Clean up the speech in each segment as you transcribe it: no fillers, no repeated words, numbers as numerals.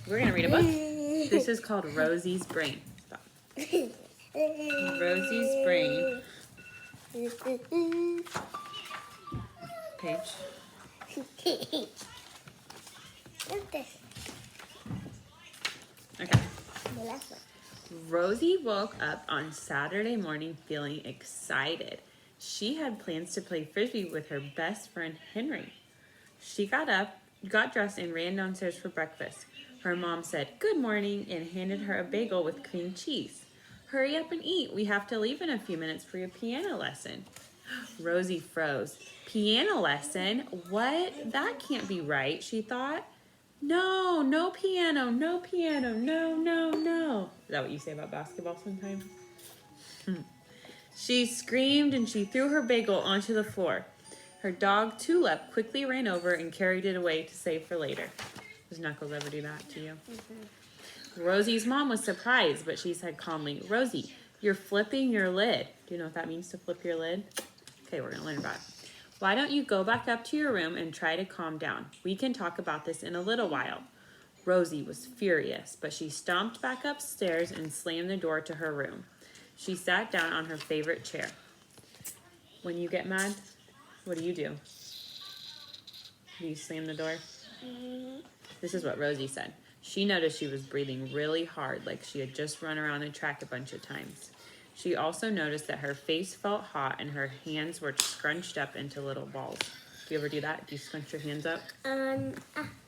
We're going to read a book. This is called Rosie's Brain. Stop. Rosie's Brain. Page. Okay. Rosie woke up on Saturday morning feeling excited. She had plans to play frisbee with her best friend Henry. She got up, got dressed, and ran downstairs for breakfast. Her mom said, "Good morning," and handed her a bagel with cream cheese. "Hurry up and eat. We have to leave in a few minutes for your piano lesson." Rosie froze. Piano lesson? What? That can't be right, she thought. No, no piano, no piano, no, no, no. Is that what you say about basketball sometimes? She screamed and she threw her bagel onto the floor. Her dog, Tulip, quickly ran over and carried it away to save for later. Does Knuckles ever do that to you? Mm-hmm. Rosie's mom was surprised, but she said calmly, "Rosie, you're flipping your lid." Do you know what that means, to flip your lid? Okay, we're going to learn about it. "Why don't you go back up to your room and try to calm down? We can talk about this in a little while." Rosie was furious, but she stomped back upstairs and slammed the door to her room. She sat down on her favorite chair. When you get mad, what do? Do you slam the door? This is what Rosie said. She noticed she was breathing really hard, like she had just run around the track a bunch of times. She also noticed that her face felt hot and her hands were scrunched up into little balls. Do you ever do that? Do you scrunch your hands up?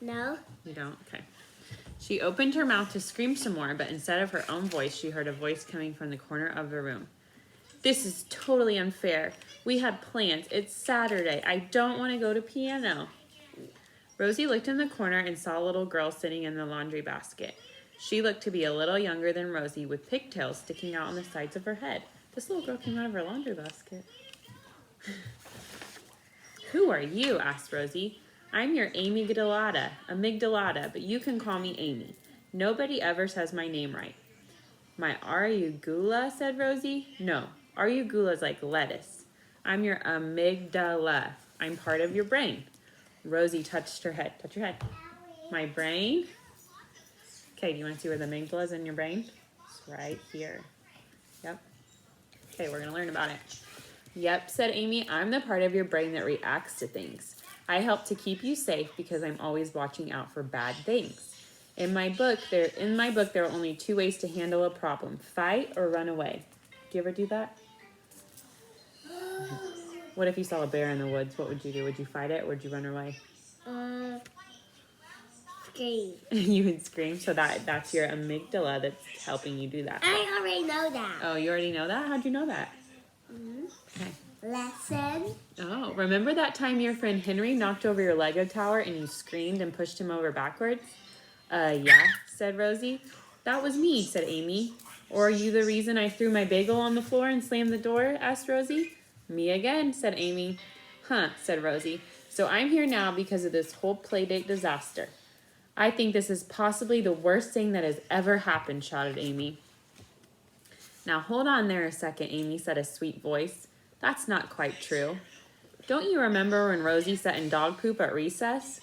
No. You don't? Okay. She opened her mouth to scream some more, but instead of her own voice, she heard a voice coming from the corner of the room. "This is totally unfair. We had plans. It's Saturday. I don't want to go to piano." Rosie looked in the corner and saw a little girl sitting in the laundry basket. She looked to be a little younger than Rosie, with pigtails sticking out on the sides of her head. This little girl came out of her laundry basket. "Who are you?" asked Rosie. "I'm your amygdalata, but you can call me Amy. Nobody ever says my name right." "My arugula," said Rosie. "No, arugula's like lettuce. I'm your amygdala. I'm part of your brain." Rosie touched her head. Touch your head. "My brain?" Okay, do you want to see where the amygdala is in your brain? It's right here. Yep. Okay, we're going to learn about it. "Yep," said Amy. "I'm the part of your brain that reacts to things. I help to keep you safe because I'm always watching out for bad things. In my book, there are only two ways to handle a problem: fight or run away." Do you ever do that? What if you saw a bear in the woods? What would you do? Would you fight it or would you run away? Scream. You would scream. So that's your amygdala that's helping you do that. I already know that. Oh, you already know that? How'd you know that? Okay. Lesson. Oh, remember that time your friend Henry knocked over your Lego tower and you screamed and pushed him over backwards? Yeah, said Rosie. "That was me," said Amy. "Or are you the reason I threw my bagel on the floor and slammed the door?" asked Rosie. "Me again," said Amy. "Huh," said Rosie. "So I'm here now because of this whole playdate disaster." "I think this is possibly the worst thing that has ever happened," shouted Amy. "Now hold on there a second," Amy said, a sweet voice. "That's not quite true. Don't you remember when Rosie sat in dog poop at recess?"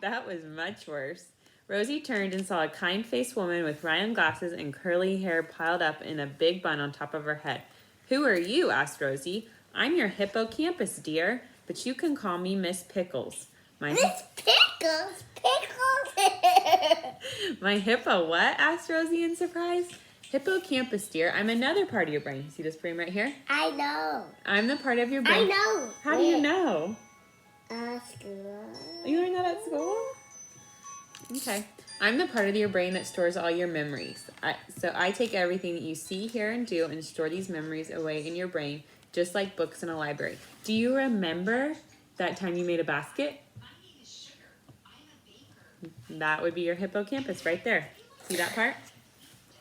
That was much worse. Rosie turned and saw a kind-faced woman with round glasses and curly hair piled up in a big bun on top of her head. "Who are you?" asked Rosie. "I'm your hippocampus, dear, but you can call me Miss Pickles." Miss Pickles? Pickles? "My hippo what?" asked Rosie in surprise. "Hippocampus, dear. I'm another part of your brain. See this brain right here? I know. I'm the part of your brain." I know. How do you know? School. You learned that at school? Okay. "I'm the part of your brain that stores all your memories. So I take everything that you see, hear, and do and store these memories away in your brain, just like books in a library." Do you remember that time you made a basket? That would be your hippocampus right there. See that part?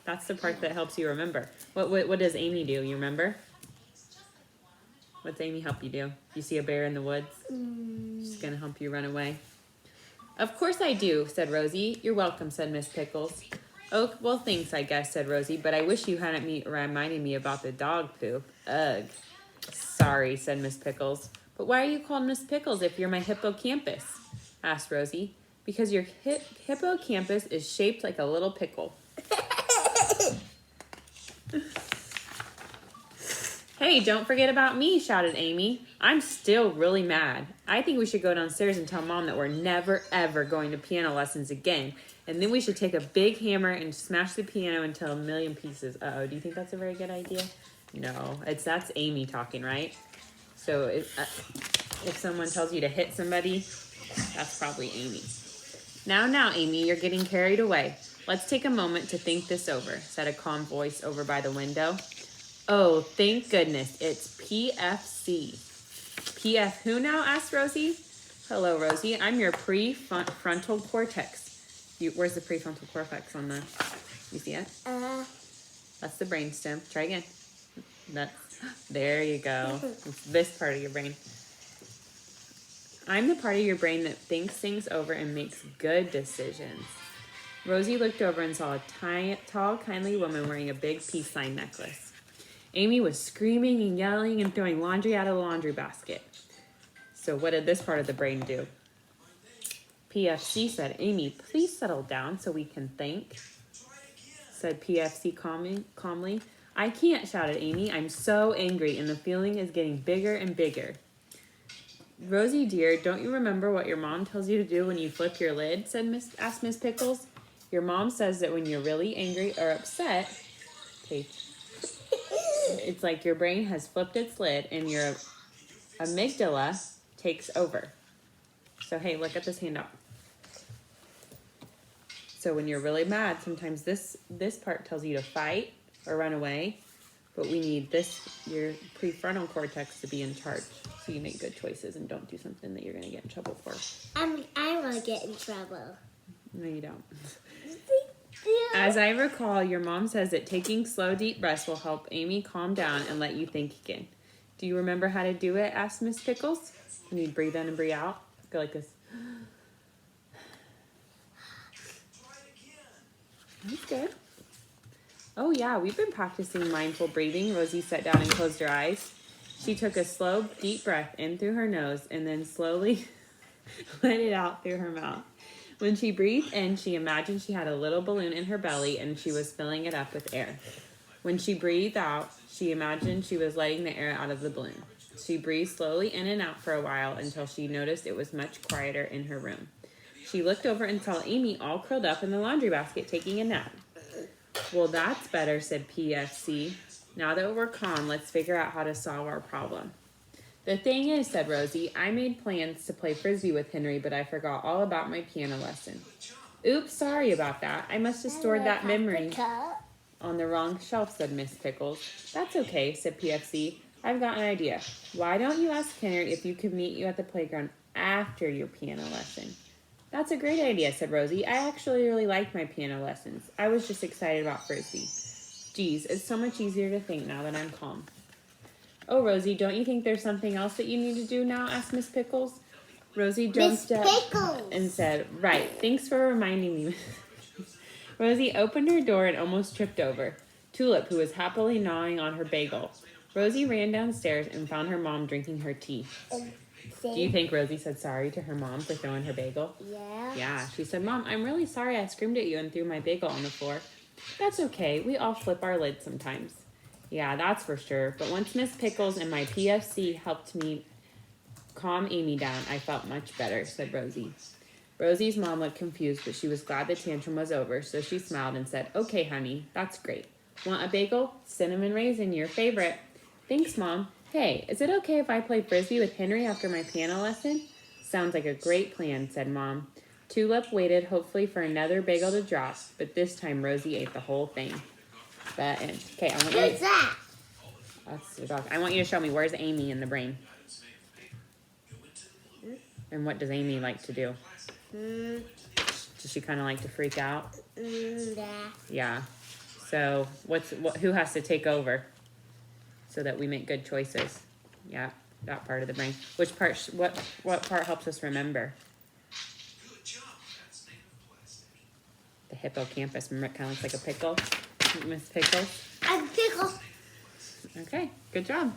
That's the part that helps you remember. What does Amy do? You remember? What's Amy help you do? You see a bear in the woods? She's going to help you run away. "Of course I do," said Rosie. "You're welcome," said Miss Pickles. "Oh, well, thanks, I guess," said Rosie, "but I wish you hadn't reminded me about the dog poop. Ugh." "Sorry," said Miss Pickles. "But why are you called Miss Pickles if you're my hippocampus?" asked Rosie. Because your hippocampus is shaped like a little pickle. Hey, don't forget about me, shouted Amy. I'm still really mad. I think we should go downstairs and tell Mom that we're never, ever going to piano lessons again. And then we should take a big hammer and smash the piano into a million pieces. Uh-oh, do you think that's a very good idea? No, that's Amy talking, right? So if someone tells you to hit somebody, that's probably Amy. Now, Amy, you're getting carried away. Let's take a moment to think this over, said a calm voice over by the window. Oh, thank goodness, it's PFC. PF who now? Asked Rosie. Hello, Rosie. I'm your prefrontal cortex. Where's the prefrontal cortex on the... You see it? That's the brainstem. Try again. There you go. It's this part of your brain. I'm the part of your brain that thinks things over and makes good decisions. Rosie looked over and saw a tall, kindly woman wearing a big peace sign necklace. Amy was screaming and yelling and throwing laundry out of the laundry basket. So what did this part of the brain do? PFC said, Amy, please settle down so we can think, said PFC calmly. I can't, shouted Amy. I'm so angry and the feeling is getting bigger and bigger. Rosie, dear, don't you remember what your mom tells you to do when you flip your lid? asked Miss Pickles. Your mom says that when you're really angry or upset, it's like your brain has flipped its lid and your amygdala takes over. So, hey, look at this handout. So when you're really mad, sometimes this part tells you to fight or run away. But we need your prefrontal cortex to be in charge. So you make good choices and don't do something that you're going to get in trouble for. I want to get in trouble. No, you don't. As I recall, your mom says that taking slow, deep breaths will help Amy calm down and let you think again. Do you remember how to do it? Asked Miss Pickles. Can you breathe in and breathe out? Go like this. That's good. Oh yeah, we've been practicing mindful breathing. Rosie sat down and closed her eyes. She took a slow, deep breath in through her nose and then slowly let it out through her mouth. When she breathed in, she imagined she had a little balloon in her belly and she was filling it up with air. When she breathed out, she imagined she was letting the air out of the balloon. She breathed slowly in and out for a while until she noticed it was much quieter in her room. She looked over and saw Amy all curled up in the laundry basket taking a nap. Well, that's better, said PFC. Now that we're calm, let's figure out how to solve our problem. The thing is, said Rosie, I made plans to play Frisbee with Henry, but I forgot all about my piano lesson. Oops, sorry about that. I must have stored that memory on the wrong shelf, said Miss Pickles. That's okay, said PFC. I've got an idea. Why don't you ask Henry if you could meet you at the playground after your piano lesson? That's a great idea, said Rosie. I actually really like my piano lessons. I was just excited about Frisbee. Geez, it's so much easier to think now that I'm calm. Oh, Rosie, don't you think there's something else that you need to do now? Asked Miss Pickles. Rosie jumped up and said, right, thanks for reminding me. Rosie opened her door and almost tripped over Tulip, who was happily gnawing on her bagel. Rosie ran downstairs and found her mom drinking her tea. Do you think Rosie said sorry to her mom for throwing her bagel? Yeah. Yeah, she said, Mom, I'm really sorry I screamed at you and threw my bagel on the floor. That's okay. We all flip our lids sometimes. Yeah, that's for sure. But once Miss Pickles and my PFC helped me calm Amy down, I felt much better, said Rosie. Rosie's mom looked confused, but she was glad the tantrum was over, so she smiled and said, okay, honey, that's great. Want a bagel? Cinnamon raisin, your favorite. Thanks, Mom. Hey, is it okay if I play Frisbee with Henry after my piano lesson? Sounds like a great plan, said Mom. Tulip waited hopefully for another bagel to drop, but this time Rosie ate the whole thing. Okay, Who's that? That's the dog. I want you to show me, where's Amy in the brain? And what does Amy like to do? Does she kind of like to freak out? Yeah. Yeah. So who has to take over so that we make good choices? Yeah, that part of the brain. Which part? What part helps us remember? The hippocampus. Remember, it kind of looks like a pickle, Miss Pickles. A pickle. Okay, good job.